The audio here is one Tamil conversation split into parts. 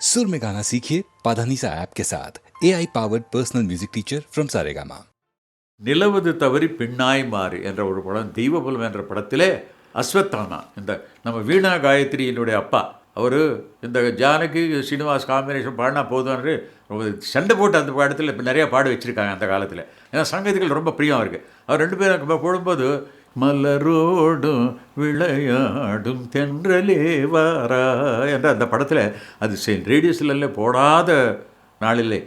सुर में गाना सीखिए पाधानीसा ऐप के साथ AI powered personal music teacher from Saregama. நிலவது தவறி பெண்ணாய் மாறு என்ற ஒரு படம், தெய்வபுலம் என்ற படத்திலே அஸ்வத்தானா, இந்த நம்ம வீணா காயத்ரியினுடைய அப்பா, அவர் இந்த ஜானகி ஸ்ரீனிவாஸ் காம்பினேஷன் பாடினா போதும்னு சண்டை போட்டு அந்த படத்தில் இப்போ நிறையா பாட வச்சுருக்காங்க அந்த காலத்தில். ஏன்னா சங்கீதங்கள் ரொம்ப பிரியம் இருக்குது. அவர் ரெண்டு பேரும் போடும்போது மலரோடும் விளையாடும் தென்றலே வாரா என்ற அந்த படத்தில் அது ரேடியோஸ்ல போடாத நாளிலே.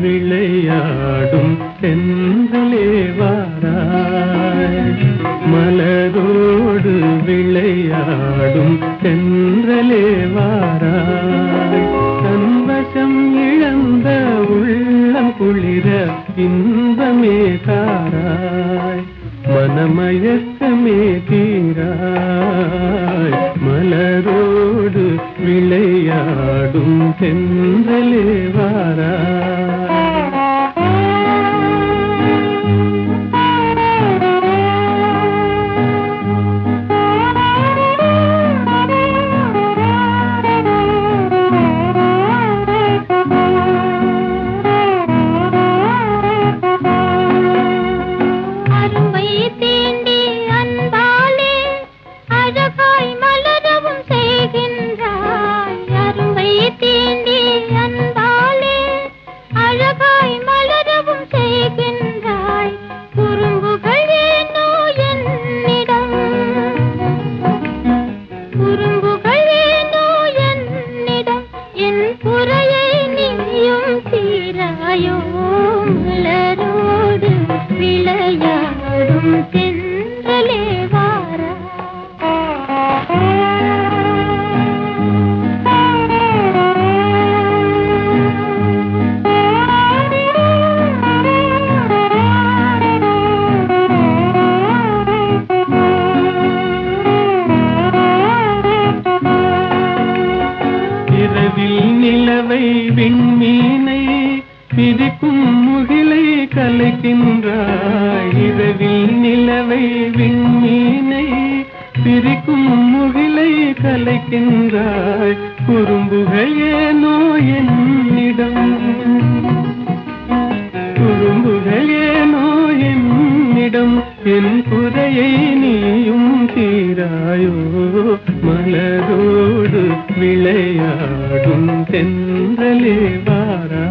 விளையாடும் தென்றலே வாராய், மலரோடு விளையாடும் தென்றலே வாராய், தன்வசம் இழந்த உள்ளம் குளிர இன்பமே தாராய், மனமயக்கமே தீராய், மலரோடு விளையாடும் தென்றலே வாராய். நிலவை விண்மீனை பிரிக்கும் முகிலை கலைக்கின்றாய், இரவில் நிலவை விண்மீனை பிரிக்கும் முகிலை கலைக்கின்றாய், குறும்புகள் ஏனோ என்னிடம், குறும்புகள் ஏனோ என்னிடம், என் குறையை நீயும் தீராயோ, மலரோடு விளையாடும் தென்றலே வாராய்.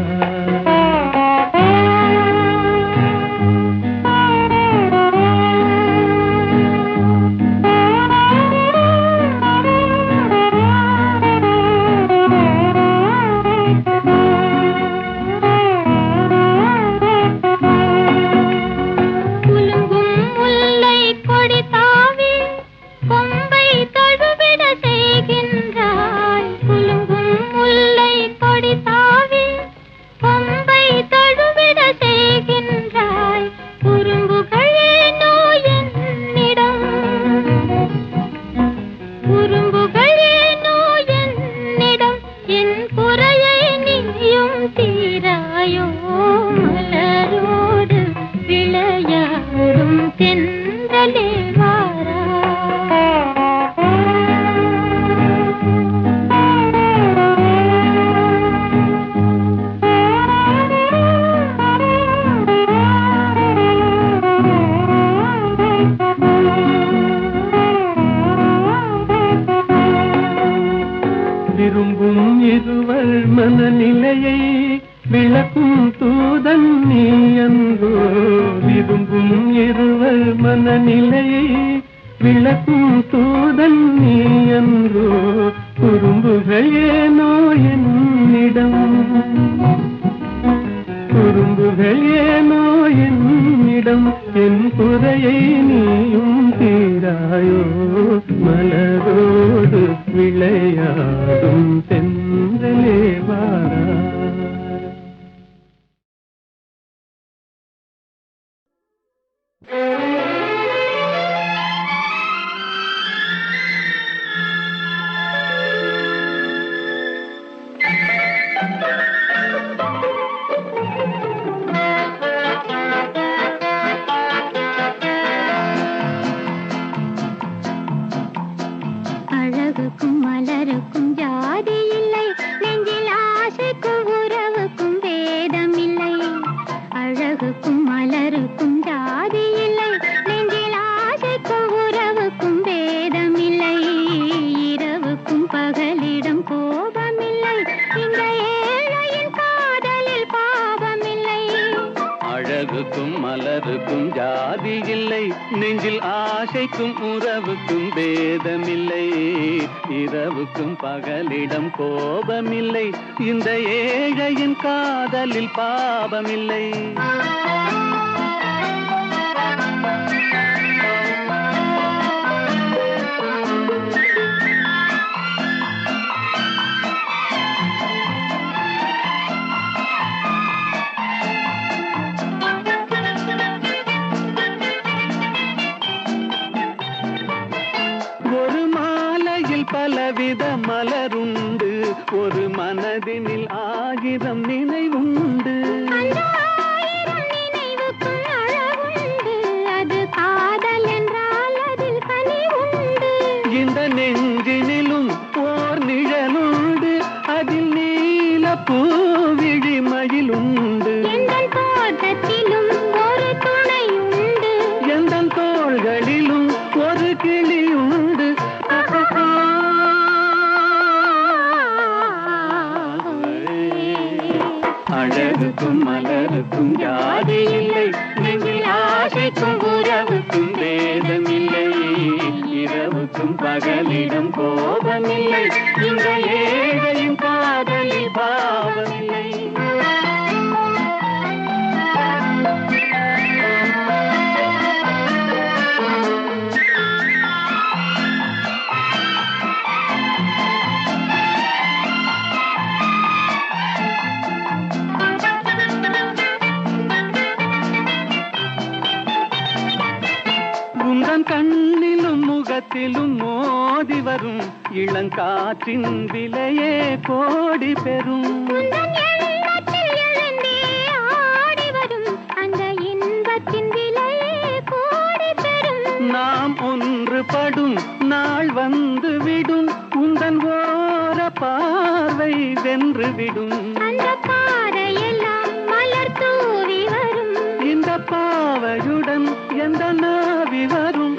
குலுங்கும் முல்லை கொடி தாவி கொம்பை தடு மனநிலையை விளக்கும் தூதன் நீ அன்றோ. விரும்பும் இருவர் மனநிலையை விளக்கும் தூதன் நீ அன்றோ. குறும்புகள் ஏனோ என்னிடம், குறும்புகள் ஏனோ என்னிடம். என் குறையை நீயும் தீராயோ. மலரோடு விளையாடும் தென்றலே வாரா. அழகுக்கும் மலருக்கும் ஜாதி இல்லை, நெஞ்சில் ஆசைக்கும் உறவுக்கும் வேதம் இல்லை. அழகுக்கும் மலருக்கும் ஜாதி இல்லை, நெஞ்சில் ஆசைக்கும் உறவுக்கும் வேதம் இல்லை. இரவுக்கும் பகலிடம் கோபமில்லை, இந்த ஏழையின் காதலில் பாவமில்லை. அழகுக்கும் மலருக்கும் ஜாதி இல்லை, நெஞ்சில் ஆசைக்கும் உறவுக்கும் பேதமில்லை. இரவுக்கும் பகலிடம் கோபமில்லை, இந்த ஏழையின் காதலில் பாவமில்லை. பலவித மலருண்டு, ஒரு மனதினில் 1000 நினைவுண்டு. நினைவுக்கும் அழகுண்டு, அது காதல் என்றால் அதில் கனிவுண்டு. இந்த நெஞ்சினிலும் ஓர் நிழலுண்டு, அதில் நீல பூவிழிமயிலுண்டு. எந்தன் தோட்டத்திலும் ஒரு துணையுண்டு, எந்தன் தோள்களிலும் ஒரு கிளியுண்டு. அழகுக்கும் மலருக்கும் ஜாதி இல்லை, நெஞ்சில் ஆசைக்கும் உறவுக்கும் வேதமில்லை. இரவுக்கும் பகலிடம் கோபமில்லை, இந்த ஏழையின் காதலில் பாவமில்லை. கண்ணிலும் முகத்திலும் மோதி வரும் இளங்காற்றின் விலையே கோடி பெறும். நாம் ஒன்றுபடும் நாள் வந்து விடும், உந்தன் ஓர பார்வை வென்று விடும். அந்த பாதையெல்லாம் மலர் தூவி வரும், இந்த பாவையுடன் எந்த நாவி வரும்.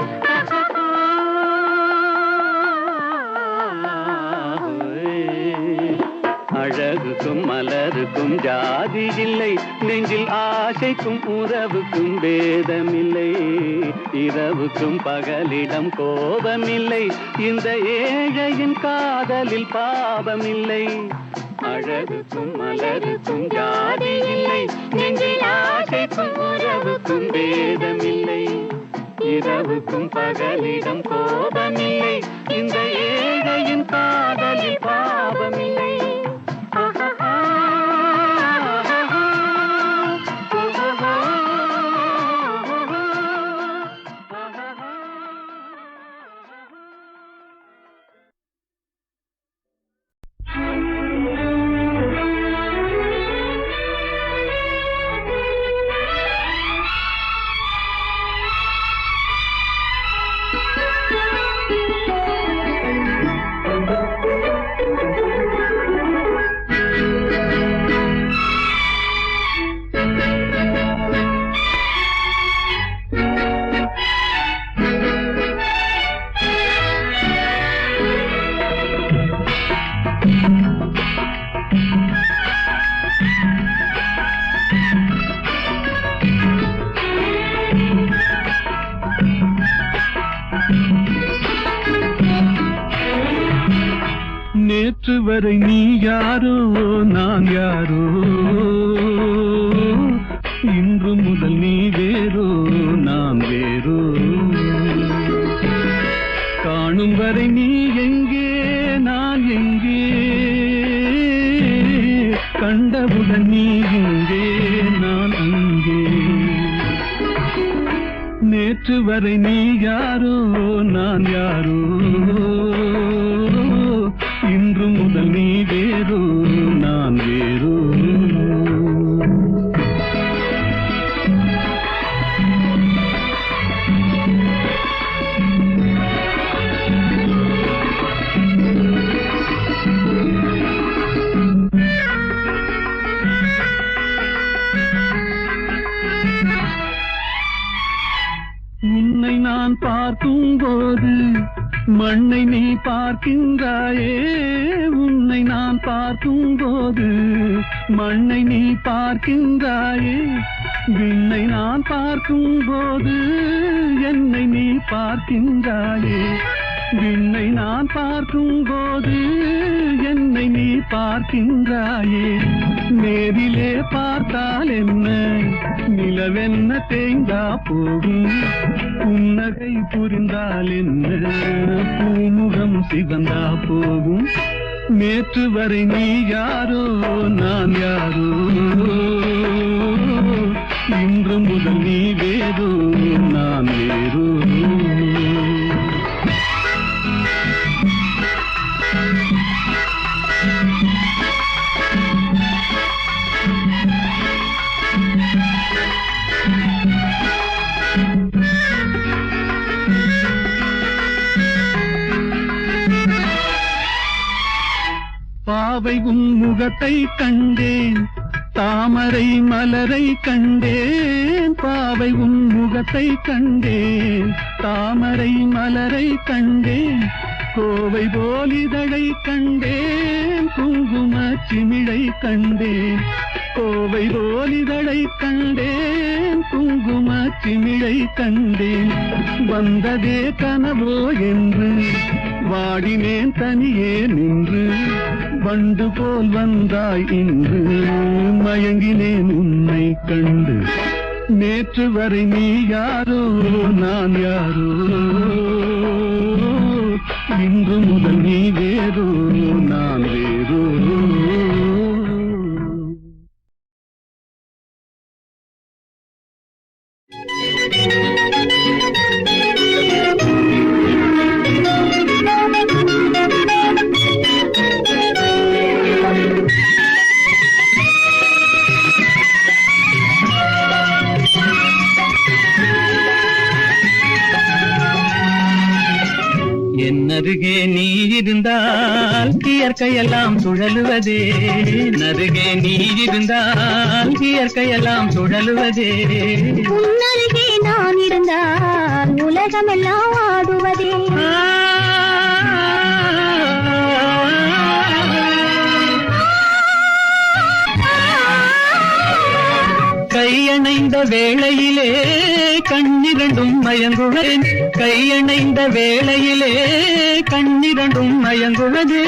அழகுக்கும் மலருக்கும் ஜாதி இல்லை, நெஞ்சில் ஆசைக்கும் உறவுக்கும் பேதமில்லை. இரவுக்கும் பகலிடம் கோபமில்லை, இந்த ஏழையின் காதலில் பாவமில்லை. அழகுக்கும் மலருக்கும் ஜாதி இல்லை, நெஞ்சில் ஆசைக்கும் உறவுக்கும் பேதமில்லை. இரவுக்கும் பகலிடம் கோபமில்லை, இந்த ஏழையின் காதலில் பாவமில்லை. நேற்று வரை நீ யாரோ நான் யாரோ, இன்று முதல் நீ வேறோ நான் வேறோ. காணும் வரை நீ எங்கே நான் எங்கே, கண்டவுடன் நீ எங்கே நான் அங்கே. நேற்று வரை நீ யாரோ நான் யாரோ, இன்று முதல் நீ வேறோ நான் வேறோ. உன்னை நான் பார்க்கும் போது மண்ணை நீ பார்க்கின்றாயே, உன்னை நான் பார்க்கும் போது மண்ணை நீ பார்க்கின்றாயே. விண்ணை நான் பார்க்கும் போது என்னை நீ பார்க்கின்றாயே. விண்ணை நான் பார்க்கும் போது என்னை நீ பார்க்கின்றாயே. நேரிலே பார்த்தால் என்ன, நிலவென்ன தேய்ந்தா போகும். புன்னகை புரிந்தால் என்ன, பூமுகம் சிவந்தா போகும். நேற்று வரை நீ யாரோ நான் யாரோ, இன்று முதல் நீ வேறோ நான் வேறோ. பாவை உன் முகத்தை கண்டேன், தாமரை மலரை கண்டேன். பாவை உன் முகத்தை கண்டேன், தாமரை மலரை கண்டேன். கோவை போலிதழை கண்டேன், குங்கும சிமிழை கண்டேன். கோவை போலிதழை கண்டேன், குங்கும சிமிழை கண்டேன். வந்ததே கனவோ என்று வாடினேன் தனியே நின்று. வண்டு போல் வந்தாய் இன்று, மயங்கினேன் உன்னை கண்டு. நேற்று வரை நீ யாரோ நான் யாரோ, இன்று முதல் நீ வேறோ நான் வேறோ. நருகே நீ இருந்தால் இயற்கையெல்லாம் சுழலுவதே. நருகே நீ இருந்தால் இயற்கையெல்லாம் சுழலுவதே. உன்னருகே நான் இருந்தால் உலகமெல்லாம் ஆடுவதே. கையணைந்த வேளையிலே கண்ணிரண்டும் மயங்குவேன். கையணைந்த வேளையிலே கண்ணிரண்டும் மயங்குவதே.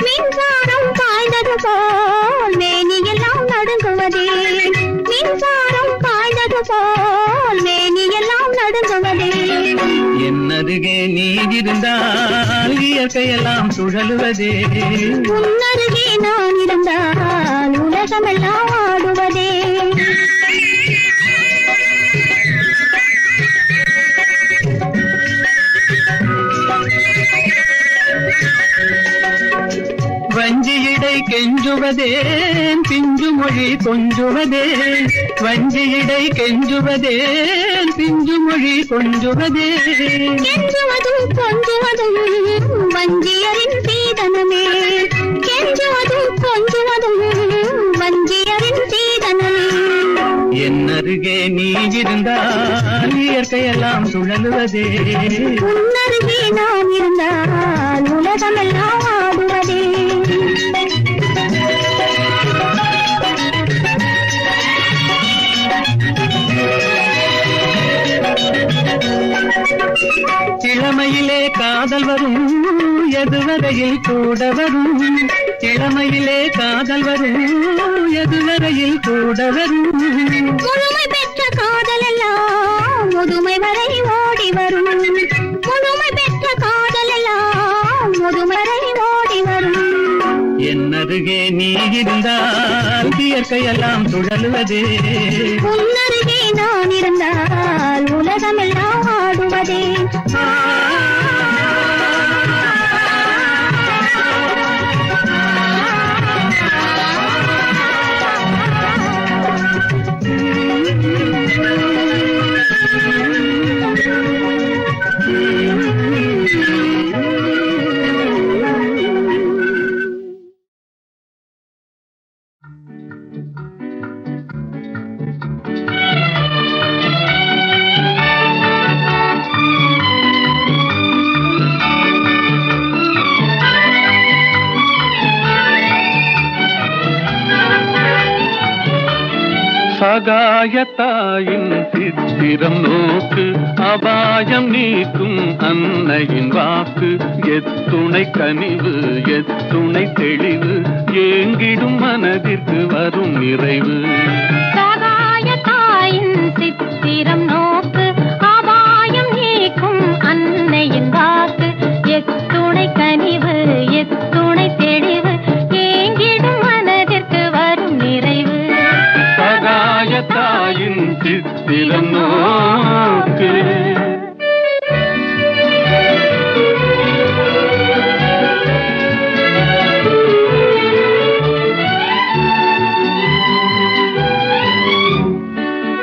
மின்சாரம் பாய்ந்தது போல் மேனியெல்லாம் நடுங்குவதே. மின்சாரம் பாய்ந்தது போல் மேனியெல்லாம் நடுங்குவதே. என்னருகே நீ இருந்தால் இயற்கையெல்லாம் சுழலுவதே. உன்னருகே நான் இருந்தால் உலகமெல்லாம் ஆடுவதே. வஞ்சியிடை கெஞ்சுவதேன் பிஞ்சு மொழி கொஞ்சுவதேன். வஞ்சியிடை கெஞ்சுவதேன் பிஞ்சு மொழி கொஞ்சுவதே. கெஞ்சுவதும் கொஞ்சுவதும் வஞ்சியரின் சீதனமே. கெஞ்சுவதும் கொஞ்சுவதும் வஞ்சியரின் சீதனமே. என்னருகே நீ இருந்தால் இயற்கையெல்லாம் சுழலுவதே. உன்னருகே நான் இருந்தால் உலகமெல்லாம் ஆடுவதே. இளமையிலே காதல் வரும் எதுவரை எதுவரையில் கூட வரும் இளமையிலே காதல் வரும் எதுவரையில் கூட வரும் முழுமை பெற்ற காதல் எல்லாம் முதுமை வரை ஓடி வரும் முழுமை பெற்ற காதல் எல்லாம் முதுமை வரை ஓடி வரும் என்னருகே நீ இருந்தால் இயற்கையெல்லாம் சுழலுவதே உன்னருகே நான் இருந்தால் உலகமெல்லாம் ஆடுவதே சகாயத்தாயின் சித்திரம் நோக்கு அபாயம் நீக்கும் அன்னையின் வாக்கு எத்துணை கனிவு எத்துணை தெளிவு ஏங்கிடும் மனதிற்கு வரும் நிறைவு சகாயத்தாயின் சித்திரம் நோக்கு அபாயம் நீக்கும் அன்னையின் வாக்கு எத்துணை கனிவு எத்துணை தெளிவு ஏங்கிடும் மனதிற்கு வரும் நிறைவு சகாயத்தாயின் சித்திரம் நோக்கு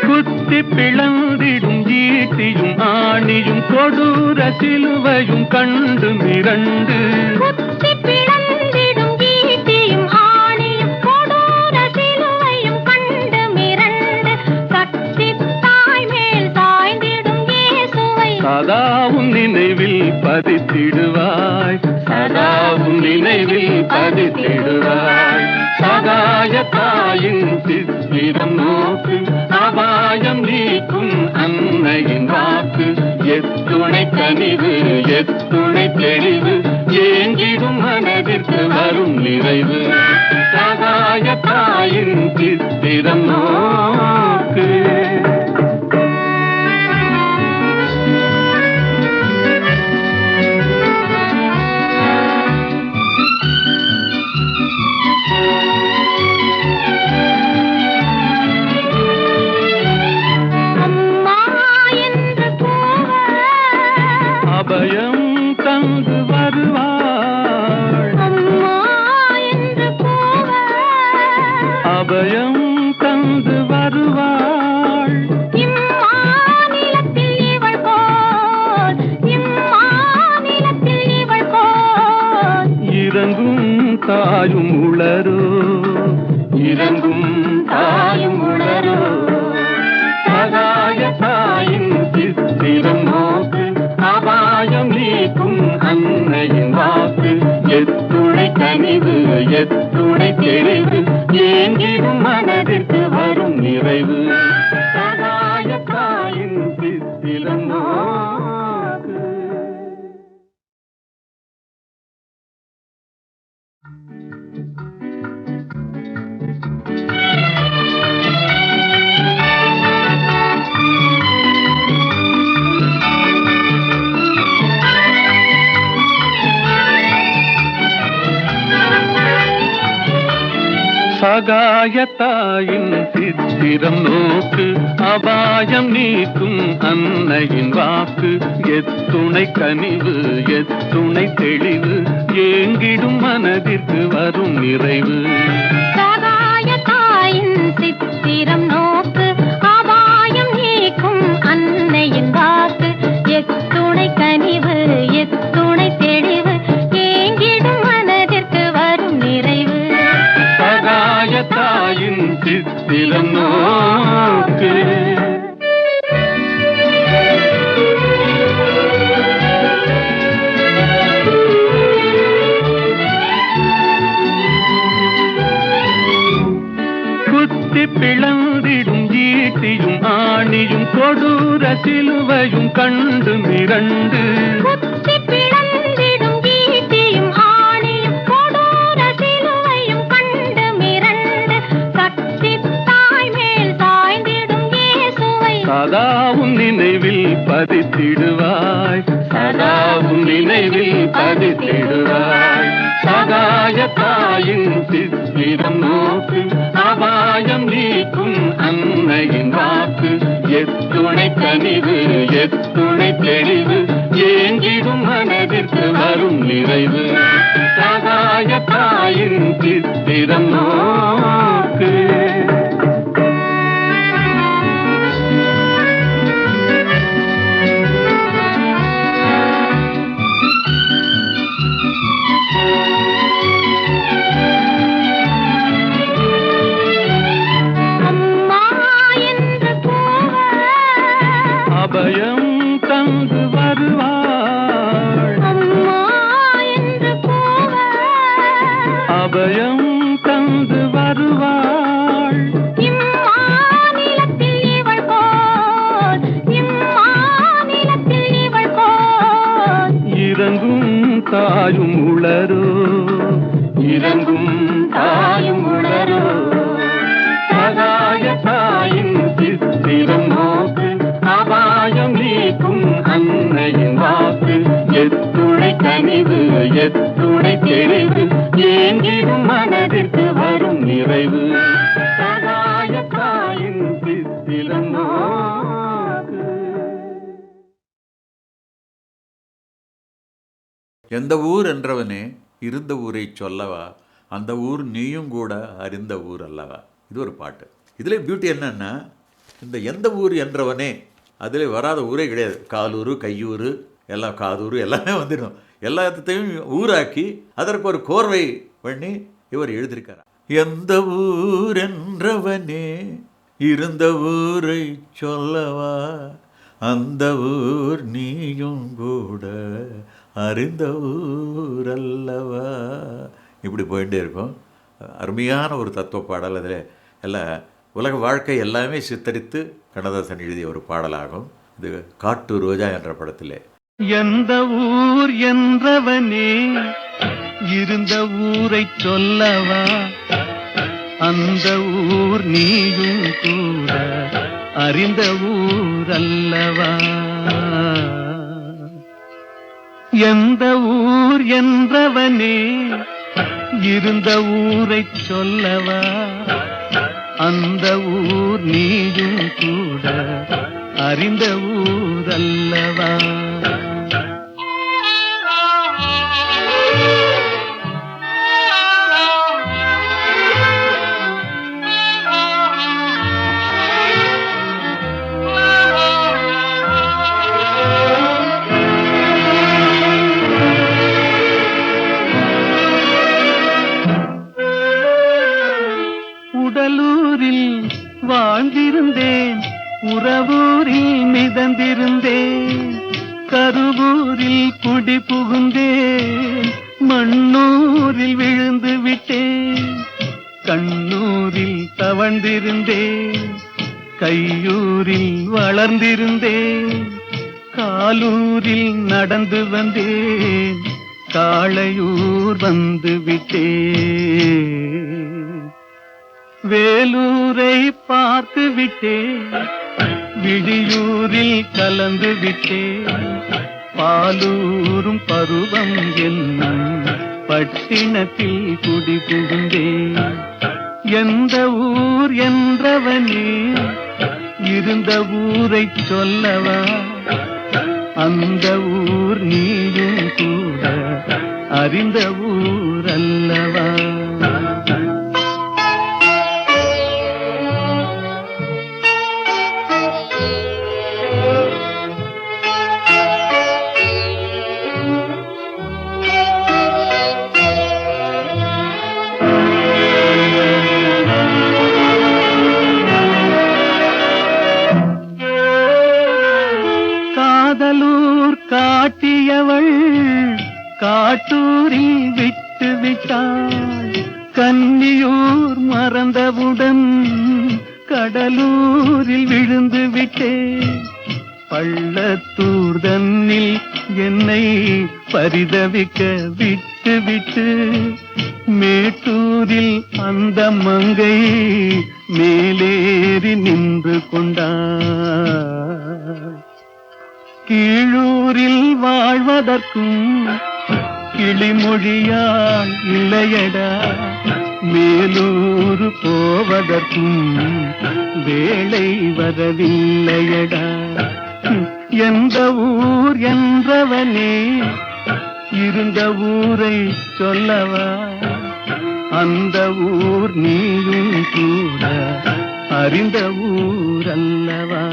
குத்தி பிளந்திடும் ஈட்டியும் ஆணியும் கொடூர சிலுவையும் கண்டு மிரண்டு குத்தி பிளந்திடும் ஈட்டியும் ஆணியும் கொடூர சிலுவையும் கண்டு மிரண்டு சக்தி தாய் மேல் சாய்ந்திடும் இயேசுவை சதாவும் நினைவில் பதித்திடுவாய் சதாவும் நினைவில் பதித்திடுவாய் சகாயத்தாயின் சித்திரம் நோக்கு அபாயம் நீக்கும் அன்னையின் வாக்கு எத்துணை கனிவு எத்துணை தெளிவு ஏங்கிடும் மனதிற்கு வரும் நிறைவு சகாயத்தாயின் சித்திரம் நோக்கு அபயம் தந்து வருவாள் அம்மா என்று கூவ அபயம் தந்து வருவாள் இம்மாநிலத்தில் இவள் போல் இம்மாநிலத்தில் இவள் போல் இறங்கும் தாயும் உளரோ இறங்கும் தாயும் உளரோ சகாயத்தாயின் சித்திரம் நோக்கு அபாயம் நீக்கும் அன்னையின் வாக்கு எத்துணை கனிவு எத்துணை தெளிவு ஏங்கிடும் மனதிற்கு வரும் நிறைவு சகாயத்தாயின் சித்திரம் நோக்கு சகாயத்தாயின் சித்திரம் நோக்கு அபாயம் நீக்கும் அன்னையின் வாக்கு எத்துணை கனிவு எத்துணை தெளிவு ஏங்கிடும் மனதிற்கு வரும் நிறைவு சகாயத்தாயின் சித்திரம் நோக்கு அபாயம் நீக்கும் அன்னையின் வாக்கு எத்துணை கனிவு எத்துணை தெளிவு ஏங்கிடும் மனதிற்கு வரும் நிறைவு சகாயத்தாயின் சித்திரம் நோக்கு குத்தி பிளந்திடும் ஈட்டியும் ஆணியும் கொடூர சிலுவையும் கண்டு மிரண்டு குத்தி பிளந்திடும் ஈட்டியும் தாயின் சித்திரம் நோக்கு அபாயம் நீக்கும் அன்னையின் வாக்கு எத்துணை கனிவு எத்துணை தெளிவு ஏங்கிடும் மனதிற்கு வரும் நிறைவு சகாய தாயின் சித்திரம் நோக்கு அபயம் தந்து வருவாள் அபயம் தந்து வருவாள் இம்மாநிலத்தில் இவள் போல் இறங்கும் தாயும் உளரோ இறங்கும் தாயும் உளரோ சகாய தாயின் சித்திரம் நோக்கு அபாயம் நீக்கும் அன்னையின் வாக்கு எத்துணை கனிவு எத்துணை தெளிவு ஏங்கிடும் மனதிற்கு வரும் நிறைவு சகாய தாயின் சித்திரம் நோக்கு. எந்த ஊர் என்றவனே இருந்த ஊரை சொல்லவா, அந்த ஊர் நீயும் கூட அறிந்த ஊர் அல்லவா. இது ஒரு பாட்டு. இதில் பியூட்டி என்னன்னா, இந்த எந்த ஊர் என்றவனே அதில் வராத ஊரே கிடையாது. காலூர் கையூர் எல்லாம் காதூர் எல்லாமே வந்துடும். எல்லாத்தையும் ஊராக்கி அதற்கு ஒரு கோர்வை பண்ணி இவர் எழுதியிருக்கார். எந்த ஊர் என்றவனே இருந்த ஊரை சொல்லவா, அந்த ஊர் நீயும் கூட அறிந்த ஊர் அல்லவா. இப்படி போயிட்டே இருக்கும். அருமையான ஒரு தத்துவ பாடல். அதில் எல்லாம் உலக வாழ்க்கை எல்லாமே சித்தரித்து கண்ணதாசன் எழுதிய ஒரு பாடலாகும். இது காட்டு ரோஜா என்ற படத்திலே. எந்த ஊர் என்றவனே இருந்த ஊரை சொல்லவா, அந்த ஊர் நீயும் கூட அறிந்த ஊர் அல்லவா. எந்த ஊர் என்றவனே இருந்த ஊரை சொல்லவா, அந்த ஊர் நீயும் கூட அறிந்த ஊர் அல்லவா. உடலூரில் வாழ்ந்திருந்தேன், உறவூரில் மிதந்திருந்தேன், கருவூரில் குடி புகுந்தேன், மண்ணூரில் விழுந்து விட்டேன், கண்ணூரில் தவழ்ந்திருந்தேன், கையூரில் வளர்ந்திருந்தேன், காலூரில் நடந்து வந்தேன், காளையூர் வந்து விட்டேன், வேலூரை பார்த்து விட்டேன், விடியூரில் கலந்து விட்டேன், பாலூரும் பருவம் என்னும் பட்டினத்தில் குடி புகுந்தேன். எந்த ஊர் என்றவனே இருந்த ஊரை சொல்லவா, அந்த ஊர் நீயும் கூட அறிந்த ஊர் அல்லவா. காதலூர் காட்டியவள் காட்டூரில் விட்டு விட்டாள், கன்னியூர் மறந்தவுடன் கடலூரில் விழுந்து விட்டேன், பள்ளத்தூர் தன்னில் என்னை பரிதவிக்க விட்டு விட்டு மேட்டூரில் அந்த மங்கை மேலேறி நின்று கொண்டாள். கீழூரில் வாழ்வதற்கும் கிளிமொழியால் இல்லையடா மேலூர் போவதற்கும் வேளை வரவில்லையடா. எந்த ஊர் என்றவனே இருந்த ஊரை சொல்லவா, அந்த ஊர் நீயும் கூட அறிந்த ஊர் அல்லவா.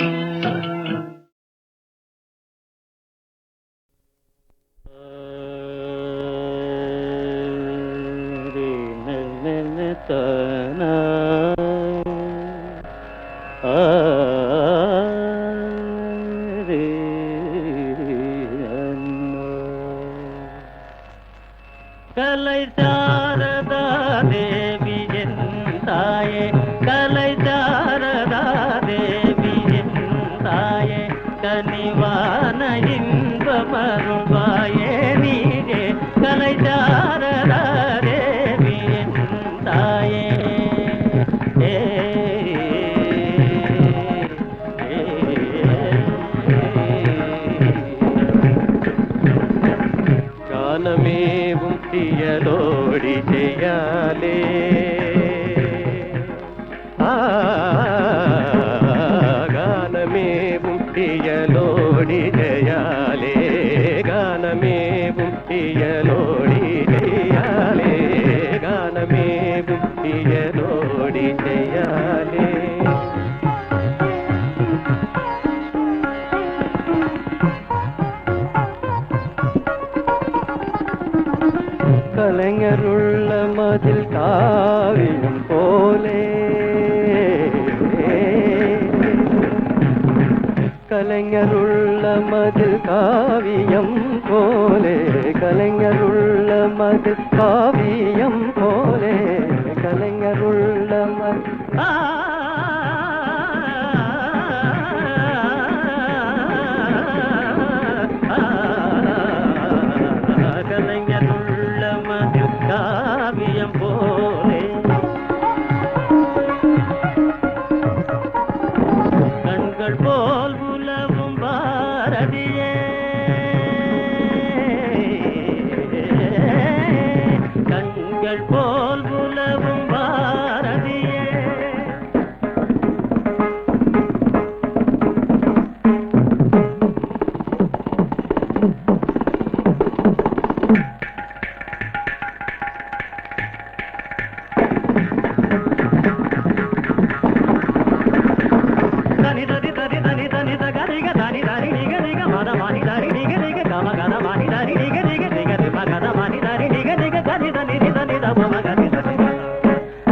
கலை சாரதா தேவி என் தாயே, கலை சாரதா தேவி என் தாயே, கனிவான இன்பமருள்வாயே நீரே, கலை சாரதா தேவி என் தாயே. காலமேவும் தியலோடி செய்யாலே, காலமேவும் தியலோடி ஜெயாலே, காலமேவும் தியலோடி ஜெயாலே, காலமேவும் தியலோடி ஜெயாலே. கலைஞருள்ள மதில் காவியம் போலே, கலைஞருள்ள மதில் காவியம் போலே, கலைஞருள்ள மதில் காவியம் போலே, கலைஞருள்ள மதில் கலைஞருள்ள மதில் காவியம் போலே. கண்கள் போல் உலவும் பாரதியே, கண்கள் போல் உலவும் பாரதியே. தனி தனி தனி தனி தனி தகரிக தனி தனி நிக நிக மத மணி தனி நிக நிக கம கத மணி தனி நிக நிக நிக நிம கத மணி தனி நிக நிக தனி தனி நித நித பம கதி தனி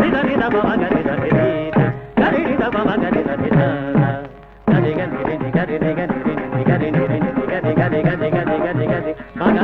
நித நித பம கதி தனி கரி நித பம கதி தனி தனி கரி நிக நிக நிக நிக நிக நிக நிக நிக நிக நிக நிக நிக மக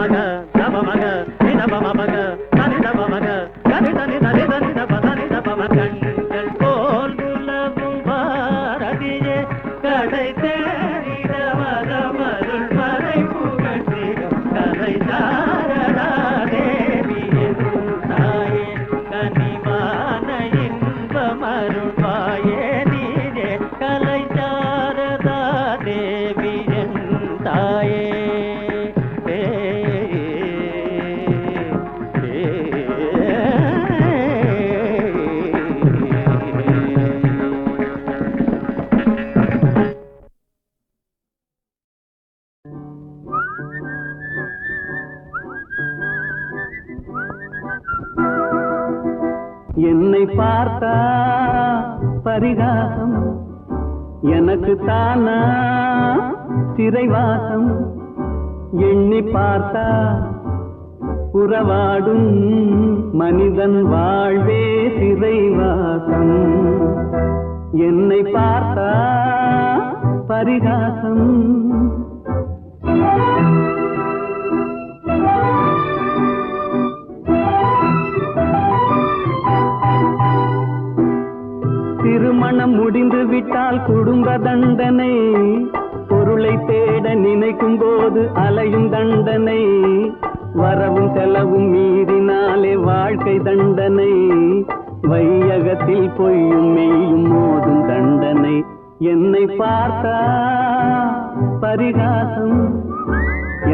மக தப மக நித பம மக தனி தப மக கரி தனி தனி தனி தப தனி தப மக. கண்கள் போல் உலவும் பாரதியே, கடை தேறிட மதமருள் மறை புகழ்ந்திடும் கலை சாரதா தேவி என் தாயே, கனிவான இன்பமருள்வாயே நீரே, கலை சாரதா தேவி என் தாயே. என்னை பார்த்தா பரிகாசம், எனக்கு தானா சிறைவாசம். எண்ணி பார்த்தா புறவாடும் மனிதன் வாழ்வே சிறைவாசம். என்னை பார்த்தா பரிகாசம். திருமணம் முடிந்து விட்டால் குடும்ப தண்டனை, பொருளை தேட நினைக்கும் போது அலையும் தண்டனை, வரவும் செலவும் மீறினாலே வாழ்க்கை தண்டனை, வையகத்தில் பொய்யும் மெய்யும் மோதும் தண்டனை. என்னை பார்த்தா பரிகாசம்,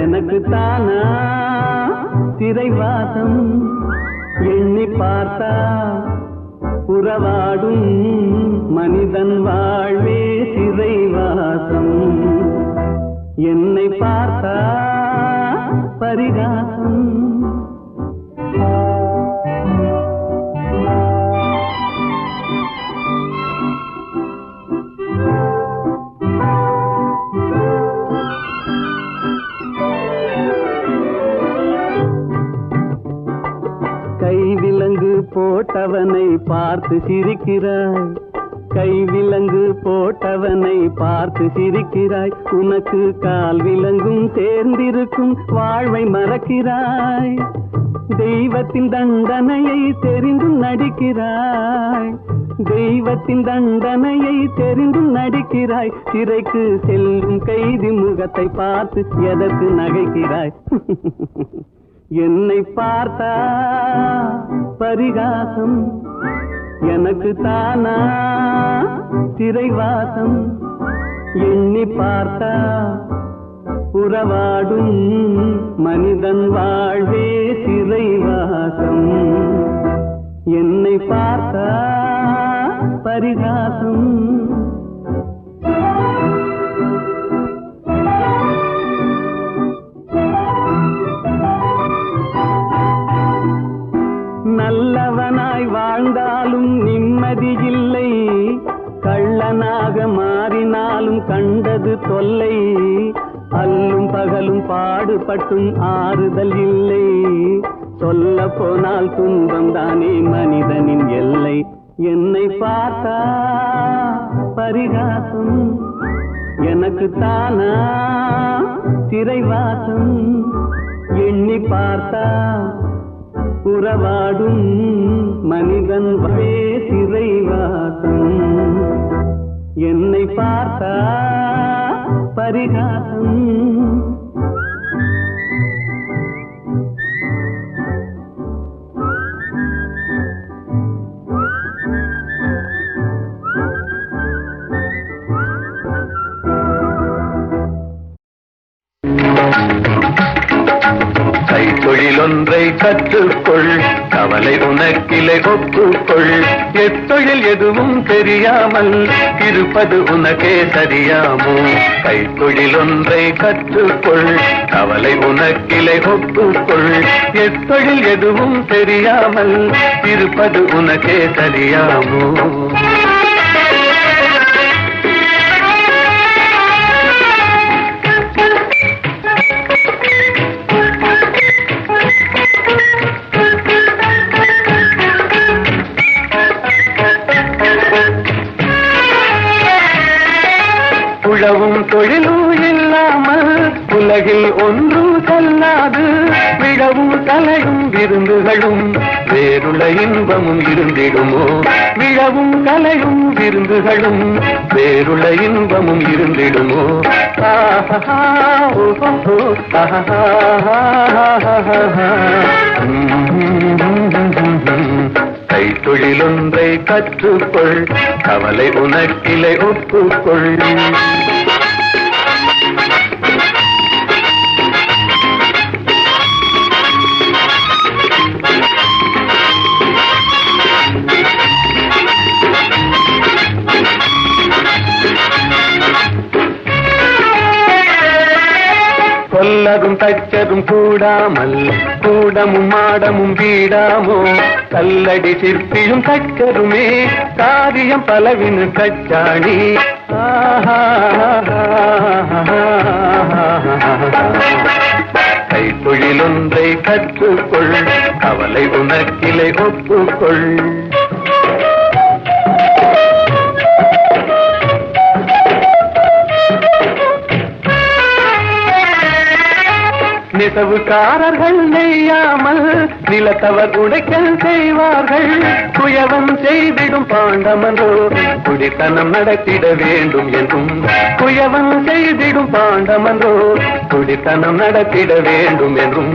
எனக்கு தானா சிறைவாசம் எண்ணி பார்த்தா உறவாடும் மனிதன் வாழ்வே சிறைவாசம் என்னை பார்த்தா பரிகாசம் கைவிலங்கு போட்டவனை பார்த்து சிரிக்கிறாய் கைவிலங்கு போட்டவனை பார்த்து சிரிக்கிறாய் உனக்கு கால் விலங்கும் சேர்ந்திருக்கும் வாழ்வை மறக்கிறாய் தெய்வத்தின் தண்டனையை தெரிந்தும் நடிக்கிறாய் தெய்வத்தின் தண்டனையை தெரிந்தும் நடிக்கிறாய் சிறைக்கு செல்லும் கைதி முகத்தை பார்த்து எதற்கு நகைக்கிறாய் என்னை பார்த்தா பரிகாசம் எனக்கு தானா சிறைவாசம் எண்ணி பார்த்தா உறவாடும் மனிதன் வாழ்வே சிறைவாசம் என்னை பார்த்தா பரிகாசம் நல்லவனாய் வாழ்ந்தாலும் நிம்மதி இல்லை கள்ளனாக மாறினாலும் கண்டது தொல்லை அல்லும் பகலும் பாடுபட்டும் ஆறுதல் இல்லை சொல்ல போனால் துன்பம் தானே மனிதனின் எல்லை என்னை பார்த்தா பரிகாசம் எனக்கு தானா சிறைவாசம் எண்ணி பார்த்தா உறவாடும் மனிதன் வே சிறைவாசம் என்னை பார்த்தா பரிகாசம் கைத்தொழிலொன்றை கற்றுக்கொள் கவலை உனக்கிலை ஒப்புக்கொள் எத்தொழில் எதுவும் தெரியாமல் இருப்பது உனக்கே சரியாமோ கைத்தொழிலொன்றை கற்றுக்கொள் கவலை உனக்கிலை ஒப்புக்கொள் எத்தொழில் எதுவும் தெரியாமல் இருப்பது உனக்கே சரியாமோ உழவும் தொழிலும் இல்லாமல் உலகில் ஒன்றும் செல்லாது விழவும் கலையும் விருந்துகளும் வேறுள்ள இன்பமும் இருந்திடுமோ விழவும் கலையும் விருந்துகளும் வேறுள்ள இன்பமும் இருந்திடுமோ ஆஹா ஓஹோ ஆஹா கைத்தொழிலொன்றை கற்றுக்கொள் கவலை உனக்கிலை ஒப்புக்கொள் கொல்லரும் தச்சரும் கூடாமல் கூடமும் மாடமும் வீடாமோ கல்லடி சிற்பியும் தச்சருமே காரியம் பலவினு கச்சாணி கைத்தொழிலொன்றை கற்றுக்கொள் கவலை உனக்கிலை ஒப்புக்கொள் நெசவுக்காரர்கள் நெய்யாமல் நிலத்தவர் உடைக்கல் செய்வார்கள் குயவன் செய்திடும் பாண்டமன்றோ குடித்தனம் நடத்திட வேண்டும் என்றும் குயவன் செய்திடும் பாண்டமன்றோ குடித்தனம் நடத்திட வேண்டும் என்றும்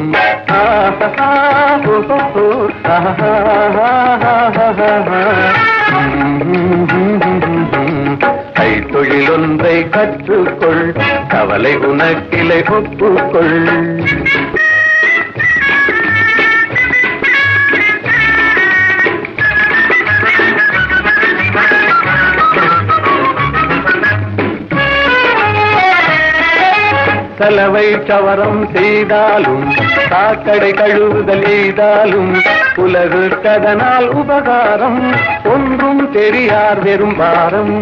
கைத்தொழிலொன்றை கற்றுக்கொள் கவலை உனக்கிலை ஒப்புக்கொள் கலவை சவரம் செய்தாலும் சாக்கடை கழுவுதல் எய்தாலும் உலகுக்கதனால் உபகாரம் ஒன்றும் தெரியார் வெறும் பாரம்.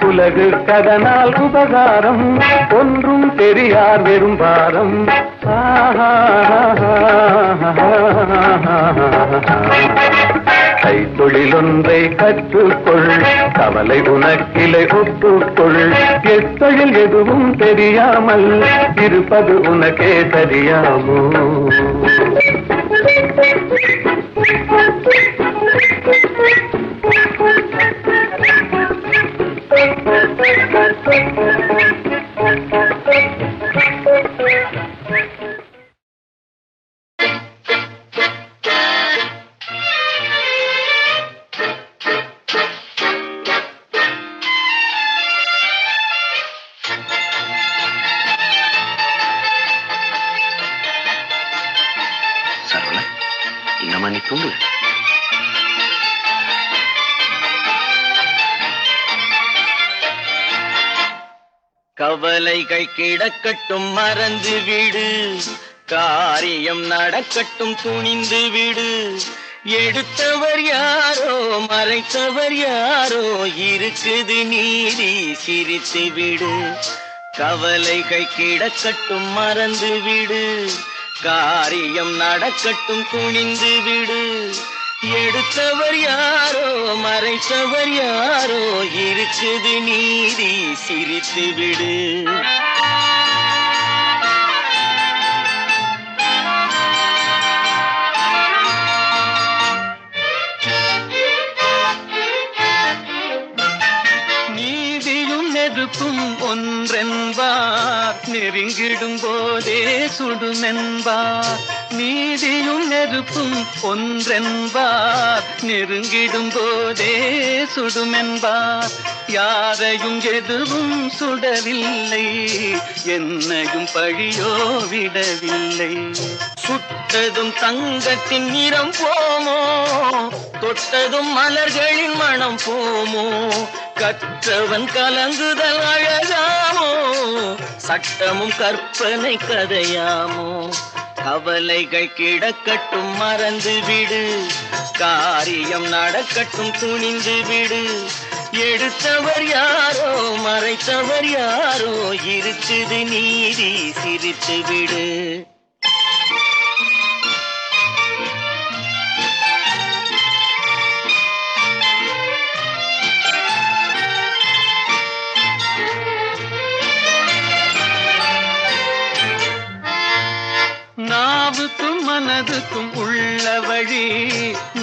உலகுக்கதனால் உபகாரம் ஒன்றும் தெரியார் வெறும் பாரம். கைத்தொழில் ஒன்றை கற்றுக்கொள், கவலை உனக்கிலை ஒப்புக்கொள். எத்தொழில் எதுவும் தெரியாமல் இருப்பது உனக்கே தெரியாமோ? கவலைகள் கிடக்கட்டும் மறந்து விடு, காரியம் நடக்கட்டும் துணிந்து விடு. எடுத்தவர் யாரோ மறைத்தவர் யாரோ, இருக்குது நீதி சிரித்து விடு. கவலைகள் கிடக்கட்டும் மறந்து விடு, காரியம் நடக்கட்டும் துணிந்து விடு. எடுத்தவர் யாரோ மறைத்தவர் யாரோ, இருக்குது நீதி சிரித்து விடு. நீதியும் நெருப்பும் ஒன்றென்பார், நெருங்கிடும் போதே சுடுமென்பார். நீதியும் நெருப்பும் ஒன்றென்பார், நெருங்கிடும் போதே சுடுமென்பார். யாரையும் எதுவும் சுடவில்லை, என்னையும் பழியோ விடவில்லை. சுட்டதும் தங்கத்தின் நிறம் போமோ, தொட்டதும் மலர்களின் மனம் போமோ. கற்றவன் கலங்குதல் அழகாமோ, சட்டமும் கற்பனை கதையாமோ. கவலைகள் கிடக்கட்டும் மறந்து விடு, காரியம் நடக்கட்டும் துணிந்து விடு. எடுத்தவர் யாரோ மறைத்தவர் யாரோ, இருக்குது நீதி சிரித்து விடு. நாவுக்கும் மனதுக்கும் உள்ள வழி,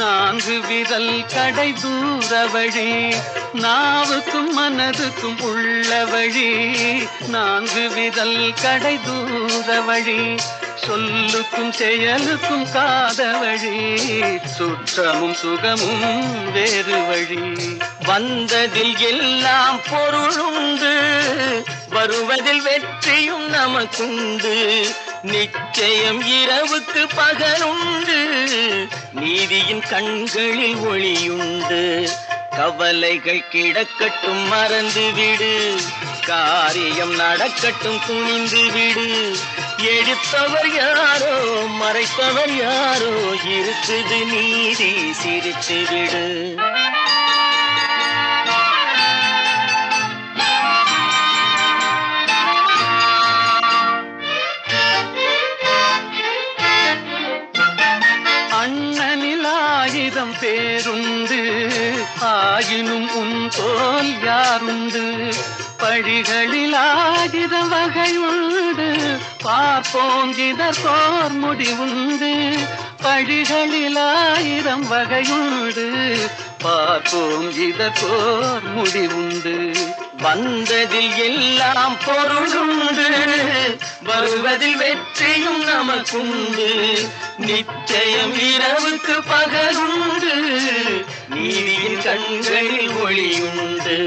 4 விரல் கடை தூர வழி. நாவுக்கும் மனதுக்கும் உள்ள வழி, 4 விரல் கடை தூர வழி. சொல்லுக்கும் செயலுக்கும் காத வழி, சுற்றமும் சுகமும் வேறு வழி. வந்ததில் எல்லாம் பொருளுண்டு, வருவதில் வெற்றியும் நமக்குண்டு. நிச்சயம் இரவுக்கு பகலுண்டு, நீதியின் கண்களில் ஒளியுண்டு. கவலைகள் கிடக்கட்டும் மறந்து விடு, காரியம் நடக்கட்டும் துணிந்து விடு. எடுத்தவர் யாரோ மறைத்தவர் யாரோ, இருக்குது நீதி சிரித்து விடு. அண்ணனில் 1000 பேருண்டு, ஆயினும் உன் போல் யாருண்டு. பழிகளில் 1000 வகையுண்டு, பார்ப்போம் இதற்கோர் முடிவுண்டு. பழிகளில் 1000 வகையுண்டு, பார்ப்போம் இதற்கோர் முடிவுண்டு. வந்ததில் எல்லாம் பொருளுண்டு, வருவதில் வெற்றியும் நமக்குண்டு. நிச்சயம் இரவுக்கு பகலுண்டு, நீதியின் கண்களில் ஒளியுண்டு.